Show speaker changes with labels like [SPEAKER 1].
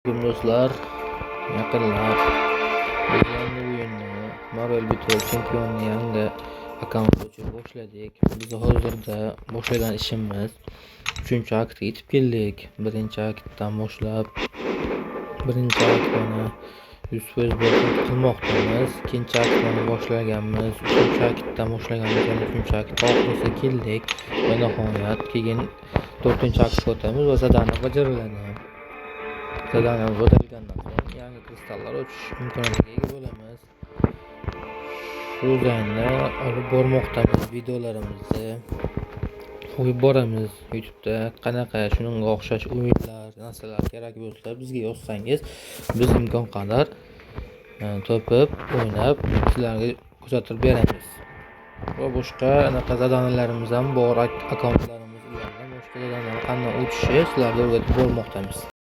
[SPEAKER 1] Bugün do'stlar, yaqinlab biz yangi o'yinni Marvel Battle Champion'ni yangi akkaunt ochib boshladik. Biz hozirda boshlagan ishimiz 3-aktga yetib keldik. 1-aktdan boshlab 1-aktni 100% bosib qilmoqdamiz. 2-aktni boshlaganmiz, 3-aktdan boshlaganmiz, 3-akt oxiriga keldik va nihoyat keyin 4-aktga o'tamiz va zadani bajariladi. Zadani bajarilgandan so'ng yangi kristallar uchish imkoniyatiga ega bo'lamiz. Shu zayni olib bormoqdamiz, videolarimizni qo'yib boramiz YouTube'da. Qanaqa shunga o'xshash o'yinlar, narsalar kerak bo'lsa bizga yozsangiz, biz imkon qadar topib, o'ynab sizlarga ko'rsatib beramiz. Va boshqa anaqa zadanalarimiz ham bor, akkauntlarimiz ulardan boshqa zadanalar qanday o'tishi sizlarga o'rgatib bormoqdamiz.